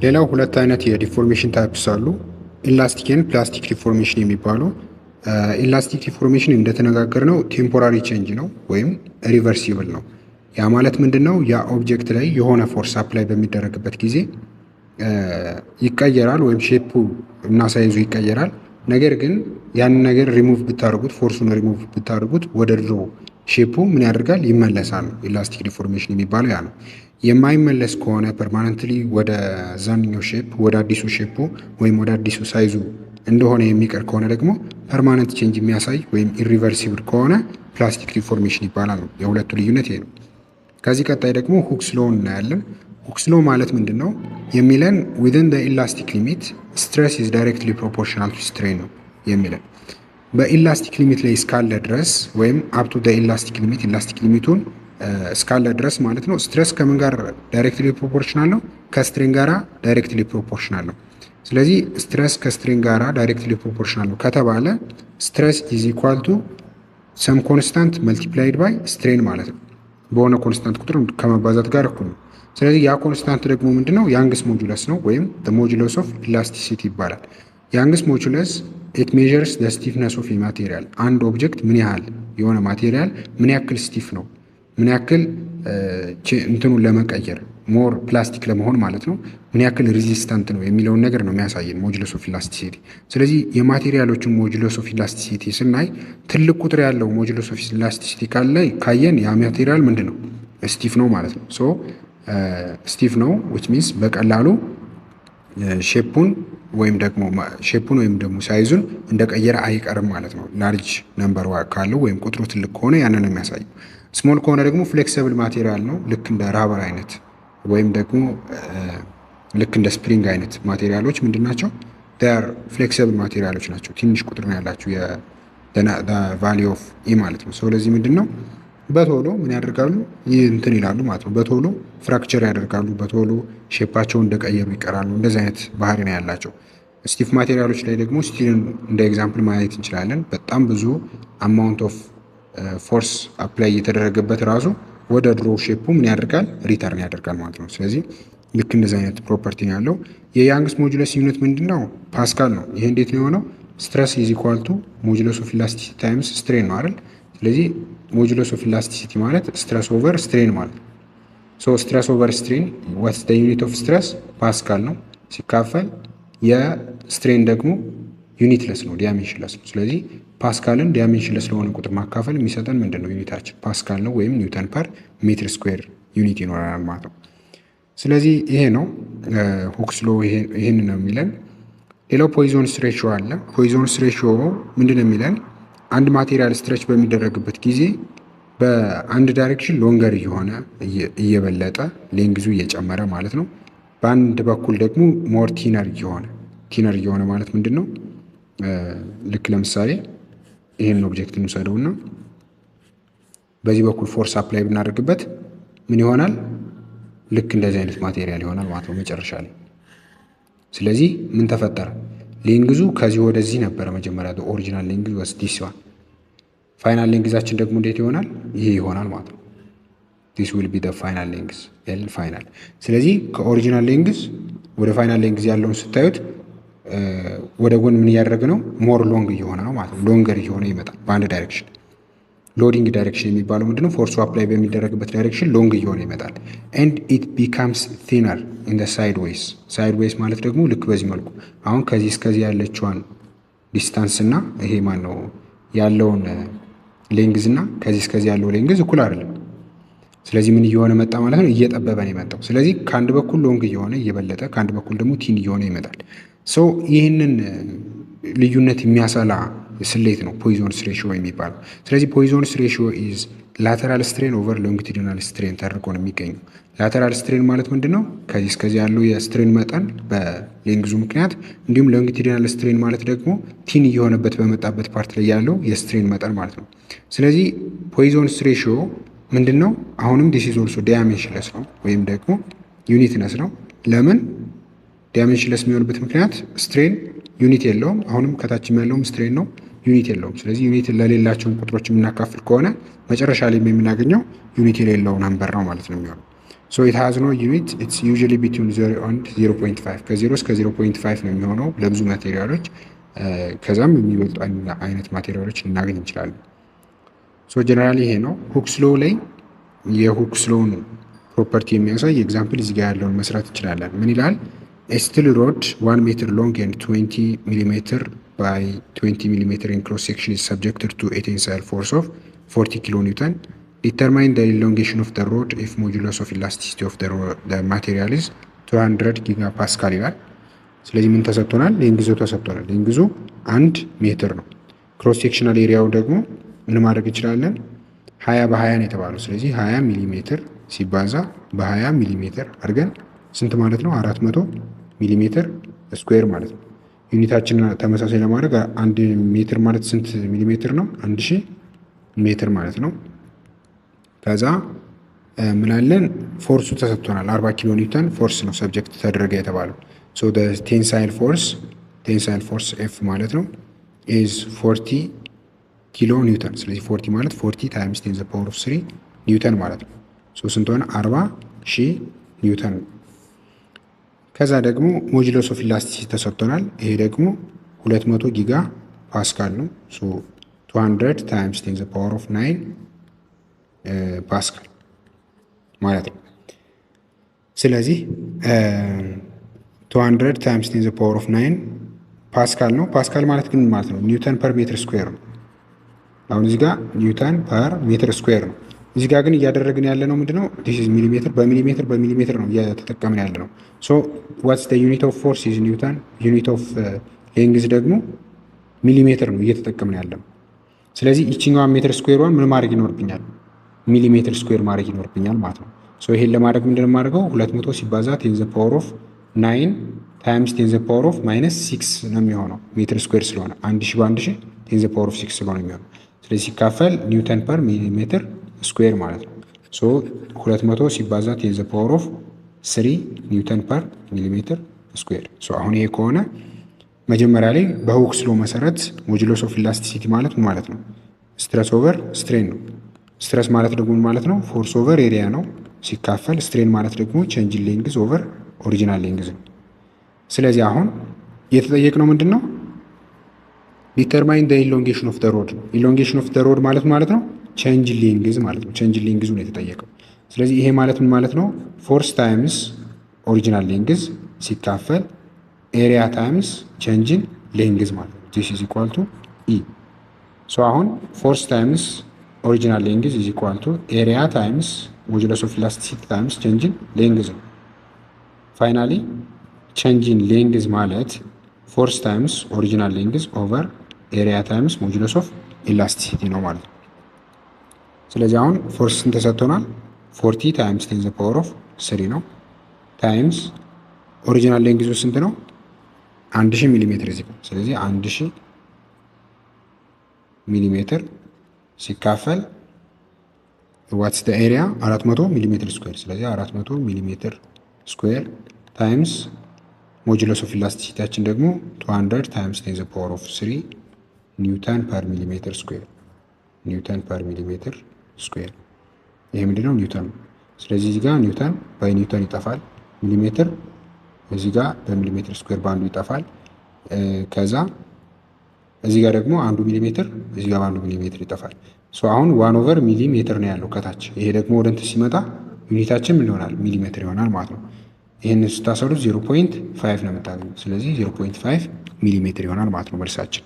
ሌላው ሁለት አይነት የዲፎርሜሽን ታይፕስ አሉ። ኢላስቲክ ኤንድ ፕላስቲክ ዲፎርሜሽን የሚባሉ። ኢላስቲክ ዲፎርሜሽን እንደተነጋገር ነው ቴምፖራሪ ቼንጅ ነው ወይም ሪቨርሲብል ነው። ያ ማለት ምንድን ነው? ያ ኦብጀክት ላይ የሆነ ፎርስ አፕላይ በሚደረግበት ጊዜ ይቀየራል ወይም ሼፑ እና ሳይዙ ይቀየራል። ነገር ግን ያንን ነገር ሪሙቭ ብታደርጉት፣ ፎርሱን ሪሙቭ ብታደርጉት ወደ ድሮ ሼፑ ምን ያደርጋል? ይመለሳል። ኢላስቲክ ዲፎርሜሽን የሚባለው ያ ነው። የማይመለስ ከሆነ ፐርማነንትሊ ወደ ዛንኛው ሼፕ ወደ አዲሱ ሼፑ ወይም ወደ አዲሱ ሳይዙ እንደሆነ የሚቀር ከሆነ ደግሞ ፐርማነንት ቼንጅ የሚያሳይ ወይም ኢሪቨርሲብል ከሆነ ፕላስቲክ ዲፎርሜሽን ይባላል ነው። የሁለቱ ልዩነት ይሄ ነው። ከዚህ ቀጣይ ደግሞ ሁክስ ሎ እናያለን። ሁክስ ሎ ማለት ምንድን ነው የሚለን ዊዝን ዘ ኢላስቲክ ሊሚት ስትሬስ ኢዝ ዳይሬክትሊ ፕሮፖርሽናል ቱ ስትሬን ነው የሚለን። በኢላስቲክ ሊሚት ላይ እስካለ ድረስ ወይም አፕቱ ዘ ኢላስቲክ ሊሚት ኢላስቲክ ሊሚቱን እስካለ ድረስ ማለት ነው ስትሬስ ከምን ጋር ዳይሬክትሊ ፕሮፖርሽናል ነው? ከስትሬን ጋራ ዳይሬክትሊ ፕሮፖርሽናል ነው። ስለዚህ ስትሬስ ከስትሬን ጋራ ዳይሬክትሊ ፕሮፖርሽናል ነው ከተባለ ስትሬስ ኢዝ ኢኳል ቱ ሰም ኮንስታንት መልቲፕላይድ ባይ ስትሬን ማለት ነው። በሆነ ኮንስታንት ቁጥር ከመባዛት ጋር እኩል ነው። ስለዚህ ያ ኮንስታንት ደግሞ ምንድነው? ያንግስ ሞጁለስ ነው ወይም ሞጁለስ ኦፍ ኢላስቲሲቲ ይባላል። ያንግስ ሞጁለስ ኢት ሜዠርስ ዘ ስቲፍነስ ኦፍ ማቴሪያል። አንድ ኦብጀክት ምን ያህል የሆነ ማቴሪያል ምን ያክል ስቲፍ ነው፣ ምን ያክል እንትኑን ለመቀየር ሞር ፕላስቲክ ለመሆን ማለት ነው ምን ያክል ሬዚስታንት ነው የሚለውን ነገር ነው የሚያሳየን ሞጁለስ ኦፍ ኢላስቲሲቲ። ስለዚህ የማቴሪያሎችን ሞጁለስ ኦፍ ኢላስቲሲቲ ስናይ ትልቅ ቁጥር ያለው ሞጁለስ ኦፍ ኢላስቲሲቲ ካየን ያ ማቴሪያል ምንድን ነው? ስቲፍ ነው ማለት ነው። ሶ ስቲፍ ነው ዊች ሚንስ በቀላሉ ሼፑን ወይም ደግሞ ሳይዙን እንደቀየረ አይቀርም ማለት ነው። ላርጅ ነምበር ካለው ወይም ቁጥሩ ትልቅ ከሆነ ያንን ነው የሚያሳየው። ስሞል ከሆነ ደግሞ ፍሌክሲብል ማቴሪያል ነው። ልክ እንደ ራበር አይነት ወይም ደግሞ ልክ እንደ ስፕሪንግ አይነት ማቴሪያሎች ምንድን ናቸው? ር ፍሌክሲብል ማቴሪያሎች ናቸው። ትንሽ ቁጥር ነው ያላቸው ቫሊ ኦፍ ኢ ማለት ነው። ስለዚህ ምንድን ነው በቶሎ ምን ያደርጋሉ? እንትን ይላሉ ማለት ነው። በቶሎ ፍራክቸር ያደርጋሉ። በቶሎ ሼፓቸውን እንደቀየሩ ይቀራሉ። እንደዚህ አይነት ባህሪ ነው ያላቸው። ስቲፍ ማቴሪያሎች ላይ ደግሞ ስቲልን እንደ ኤግዛምፕል ማየት እንችላለን። በጣም ብዙ አማውንት ኦፍ ፎርስ አፕላይ እየተደረገበት ራሱ ወደ ድሮ ሼፑ ምን ያደርጋል? ሪተርን ያደርጋል ማለት ነው። ስለዚህ ልክ እንደዚህ አይነት ፕሮፐርቲ ነው ያለው። የያንግስ ሞጁለስ ዩኒት ምንድን ነው? ፓስካል ነው። ይሄ እንዴት ነው የሆነው? ስትረስ ኢዝ ኢኳል ቱ ሞጁለስ ኦፍ ኢላስቲሲቲ ታይምስ ስትሬን ነው አይደል? ስለዚህ ሞጁለስ ኦፍ ኢላስቲሲቲ ማለት ስትረስ ኦቨር ስትሬን ማለት ነው። ሶ ስትረስ ኦቨር ስትሬን ዋትስ ዘ ዩኒት ኦፍ ስትረስ? ፓስካል ነው። ሲካፈል የስትሬን ደግሞ ዩኒትለስ ነው፣ ዲያሜንሽንለስ ነው። ስለዚህ ፓስካልን ዲያሜንሽንለስ ለሆነ ቁጥር ማካፈል የሚሰጠን ምንድን ነው? ዩኒታችን ፓስካል ነው ወይም ኒውተን ፐር ሜትር ስኩዌር ዩኒት ይኖረናል ማለት ነው። ስለዚህ ይሄ ነው ሁክስ ሎ ይህን ነው የሚለን። ሌላው ፖይዞንስ ሬሽዮ አለ። ፖይዞንስ ሬሽዮ ምንድን ነው የሚለን? አንድ ማቴሪያል ስትሬች በሚደረግበት ጊዜ በአንድ ዳይሬክሽን ሎንገር እየሆነ እየበለጠ ሌንግዙ እየጨመረ ማለት ነው። በአንድ በኩል ደግሞ ሞር ቲነር እየሆነ ማለት ምንድን ነው? ልክ ለምሳሌ ይህን ኦብጀክት እንውሰደውና በዚህ በኩል ፎርስ አፕላይ ብናደርግበት ምን ይሆናል? ልክ እንደዚህ አይነት ማቴሪያል ይሆናል ማለት ነው መጨረሻ ላይ። ስለዚህ ምን ተፈጠረ? ሌንግዙ ከዚህ ወደዚህ ነበረ መጀመሪያ ኦሪጂናል ሌንግዝ ወስ ዲስ ዋን። ፋይናል ሌንግዛችን ደግሞ እንዴት ይሆናል? ይሄ ይሆናል ማለት ነው። ዲስ ዊል ቢ ዘ ፋይናል ሌንግዝ ኤል ፋይናል። ስለዚህ ከኦሪጂናል ሌንግዝ ወደ ፋይናል ሌንግዝ ያለውን ስታዩት ወደ ጎን ምን እያደረገ ነው? ሞር ሎንግ እየሆነ ነው ማለት ነው። ሎንገር እየሆነ ይመጣል በአንድ ዳይሬክሽን። ሎዲንግ ዳይሬክሽን የሚባለው ምንድነው? ፎርሱ አፕላይ በሚደረግበት ዳይሬክሽን ሎንግ እየሆነ ይመጣል። ኤንድ ኢት ቢካምስ ቲነር ኢን ዘ ሳይድ ዌይስ። ሳይድ ዌይስ ማለት ደግሞ ልክ በዚህ መልኩ አሁን ከዚህ እስከዚህ ያለችዋን ዲስታንስ እና ይሄ ማን ነው ያለውን ሌንግዝ እና ከዚህ እስከዚህ ያለው ሌንግዝ እኩል አይደለም። ስለዚህ ምን እየሆነ መጣ ማለት ነው? እየጠበበ ነው የመጣው። ስለዚህ ከአንድ በኩል ሎንግ እየሆነ እየበለጠ ከአንድ በኩል ደግሞ ቲን እየሆነ ይመጣል። ሰው ይህንን ልዩነት የሚያሰላ ስሌት ነው ፖይዞንስ ሬሽዮ የሚባለው። ስለዚህ ፖይዞንስ ሬሽዮ ኢዝ ላተራል ስትሬን ኦቨር ሎንጊቱዲናል ስትሬን ተደርጎ ነው የሚገኘው። ላተራል ስትሬን ማለት ምንድን ነው? ከዚህ እስከዚህ ያለው የስትሬን መጠን በሌንግዙ ምክንያት፣ እንዲሁም ሎንጊቱዲናል ስትሬን ማለት ደግሞ ቲን እየሆነበት በመጣበት ፓርት ላይ ያለው የስትሬን መጠን ማለት ነው። ስለዚህ ፖይዞንስ ሬሽዮ ምንድን ነው? አሁንም ዲስ ኢዝ ኦልሶ ዳይሜንሽንለስ ነው ወይም ደግሞ ዩኒትለስ ነው። ለምን ዳይሜንሽንለስ የሚሆንበት ምክንያት ስትሬን ዩኒት የለውም። አሁንም ከታችም ያለውም ስትሬን ነው፣ ዩኒት የለውም። ስለዚህ ዩኒት ለሌላቸውን ቁጥሮች የምናካፍል ከሆነ መጨረሻ ላይ የምናገኘው ዩኒት የሌለው ነምበር ነው ማለት ነው የሚሆነው። ሶ ኢት ሃዝ ኖ ዩኒት ኢትስ ዩዥዋሊ ቢትዊን 0 and 0.5 ከ0 እስከ 0.5 ነው የሚሆነው ለብዙ ማቴሪያሎች። ከዛም የሚበልጡ አይነት ማቴሪያሎች ልናገኝ እንችላለን። ሶ ጀነራሊ ይሄ ነው። ሁክስ ሎው ላይ የሁክስ ሎውን ፕሮፐርቲ የሚያሳይ ኤግዛምፕል እዚህ ጋር ያለውን መስራት እንችላለን። ምን ይላል? ስቲል ሮድ 1 ሜትር ሎንግ ኤንድ 20 ሚሊሜትር ባይ 20 ሚሊሜትር ኢን ክሮስ ሴክሽን ኢዝ ሰብጀክትድ ቱ ኤ ቴንሳይል ፎርስ ኦፍ 40 ኪሎ ኒውተን ዲተርማይን ዘ ኢሎንጌሽን ኦፍ ዘ ሮድ ኢፍ ሞጁለስ ኦፍ ኢላስቲሲቲ ኦፍ ዘ ማቴሪያል ኢዝ 200 ጊጋ ፓስካል ይላል። ስለዚህ ምን ተሰጥቶናል? ሌንግዙ ተሰጥቶናል። ሌንግዙ 1 ሜትር ነው። ክሮስ ሴክሽናል ኤሪያው ደግሞ ምን ማድረግ እንችላለን? 20 በ20 ነው የተባለው። ስለዚህ 20 ሚሊ ሜትር ሲባዛ በ20 ሚሊ ሜትር አድርገን ስንት ማለት ነው? 400 ሚሊ ሜትር ስኩዌር ማለት ነው። ዩኒታችንን ተመሳሳይ ለማድረግ 1 ሜትር ማለት ስንት ሚሊ ሜትር ነው? 1000 ሜትር ማለት ነው። ከዛ ምናለን? ፎርሱ ተሰጥቶናል። 40 ኪሎ ኒውተን ፎርስ ነው ሰብጀክት ተደረገ የተባለው። ሶ ቴንሳይል ፎርስ ኤፍ ማለት ነው ኢዝ 40 ኪሎ ኒውተን። ስለዚህ 40 ማለት 40 ታይምስ 10 ዘ ፓወር ኦፍ 3 ኒውተን ማለት ነው። ሶ ስንት ሆነ? 40,000 ኒውተን። ከዛ ደግሞ ሞጁለስ ኦፍ ኢላስቲሲቲ ተሰጥቶናል። ይሄ ደግሞ 200 ጊጋ ፓስካል ነው። ሶ 200 ታይምስ 10 ዘ ፓወር ኦፍ 9 ፓስካል ማለት ነው። ስለዚህ 200 ታይምስ 10 ዘ ፓወር ኦፍ 9 ፓስካል ነው። ፓስካል ማለት ግን ማለት ነው ኒውተን ፐር ሜትር ስኩዌር ነው። አሁን እዚህ ጋር ኒውተን ፐር ሜትር ስኩዌር ነው። እዚህ ጋር ግን እያደረግን ያለ ነው ምንድነው? ዲስ ኢዝ ሚሊሜትር በሚሊሜትር ነው እየተጠቀምን ያለ ነው። ሶ ዋትስ ዘ ዩኒት ኦፍ ፎርስ ኢዝ ኒውተን፣ ዩኒት ኦፍ ሌንግዝ ደግሞ ሚሊሜትር ነው እየተጠቀምን ያለ ነው። ስለዚህ ይችኛዋ ሜትር ስኩዌሯን ምን ማድረግ ይኖርብኛል? ሚሊሜትር ስኩዌር ማድረግ ይኖርብኛል ማለት ነው። ሶ ይሄን ለማድረግ ምንድነው የማደርገው? 200 ሲባዛ 10 ዘ ፓወር ኦፍ 9 ታይምስ 10 ዘ ፓወር ኦፍ ማይነስ 6 ነው የሚሆነው ሜትር ስኩዌር ስለሆነ 1000 በ1000 10 ዘ ፓወር ኦፍ 6 ስለሆነ የሚሆነው። ስለዚህ ሲካፈል ኒውተን ፐር ሚሊሜትር ስኩዌር ማለት ነው። ሶ 200 ሲባዛ 10 ዘ ፓወር ኦፍ 3 ኒውተን ፐር ሚሊሜትር ስኩዌር። ሶ አሁን ይሄ ከሆነ መጀመሪያ ላይ በሁክስ ሎው መሰረት ሞጁለስ ኦፍ ኢላስቲሲቲ ማለት ምን ማለት ነው? ስትረስ ኦቨር ስትሬን ነው። ስትረስ ማለት ደግሞ ማለት ነው ፎርስ ኦቨር ኤሪያ ነው ሲካፈል ስትሬን ማለት ደግሞ ቼንጅ ኢን ሌንግዝ ኦቨር ኦሪጂናል ሌንግዝ ነው። ስለዚህ አሁን የተጠየቅነው ምንድን ነው? ዲተርማይን ዘ ኢሎንጌሽን ኦፍ ዘ ሮድ ነው። ኢሎንጌሽን ኦፍ ዘ ሮድ ማለት ነው ቼንጅ ኢን ሌንግዝ ማለት ነው። ቼንጅ ኢን ሌንግዙ ነው የተጠየቀው። ስለዚህ ይሄ ማለት ምን ማለት ነው? ፎርስ ታይምስ ኦሪጂናል ሌንግዝ ሲካፈል ኤሪያ ታይምስ ቼንጅ ኢን ሌንግዝ ማለት ነው። ዲስ ኢዝ ኢኳል ቱ ኢ። ሶ አሁን ፎርስ ታይምስ ኦሪጂናል ሌንግዝ ኢዝ ኢኳል ቱ ኤሪያ ታይምስ ሞጁለስ ኦፍ ኢላስቲሲቲ ታይምስ ቼንጅ ኢን ሌንግዝ ነው። ፋይናሊ ቼንጅ ኢን ሌንግዝ ማለት ፎርስ ታይምስ ኦሪጂናል ሌንግዝ ኦቨር ኤሪያ ታይምስ ሞጁለስ ኦፍ ኢላስቲሲቲ ነው ማለት ነው። ስለዚህ አሁን ፎርስ ስንት ተሰጥቶናል? 40 ታይምስ 10 ዘ ፓወር ኦፍ 3 ነው ታይምስ ኦሪጂናል ሌንግዙ ስንት ነው? 1000 ሚሊ ሜትር እዚህ ነው። ስለዚህ 1000 ሚሊ ሜትር ሲካፈል ዋትስ ዘ ኤሪያ 400 ሚሊ ሜትር ስኩዌር። ስለዚህ 400 ሚሊ ሜትር ስኩዌር ታይምስ ሞጁለስ ኦፍ ኢላስቲሲቲያችን ደግሞ 200 ታይምስ 10 ዘ ፓወር ኦፍ 3 ኒውተን ፐር ሚሊ ሜትር ስኩዌር። ኒውተን ፐር ሚሊ ሜትር ስኩዌር ይሄ ምንድነው? ኒውተን ነው። ስለዚህ እዚህ ጋር ኒውተን ባይ ኒውተን ይጠፋል። ሚሊሜትር እዚህ ጋር በሚሊሜትር ስኩዌር በአንዱ ይጠፋል። ከዛ እዚህ ጋር ደግሞ አንዱ ሚሊሜትር እዚህ ጋር በአንዱ ሚሊሜትር ይጠፋል። ሶ አሁን 1 ኦቨር ሚሊሜትር ነው ያለው ከታች። ይሄ ደግሞ ወደ እንትን ሲመጣ ዩኒታችን ምን ይሆናል? ሚሊሜትር ይሆናል ማለት ነው። ይህንን ስታሰሩት 0.5 ነው የምታገኙት። ስለዚህ 0.5 ሚሊሜትር ይሆናል ማለት ነው መልሳችን።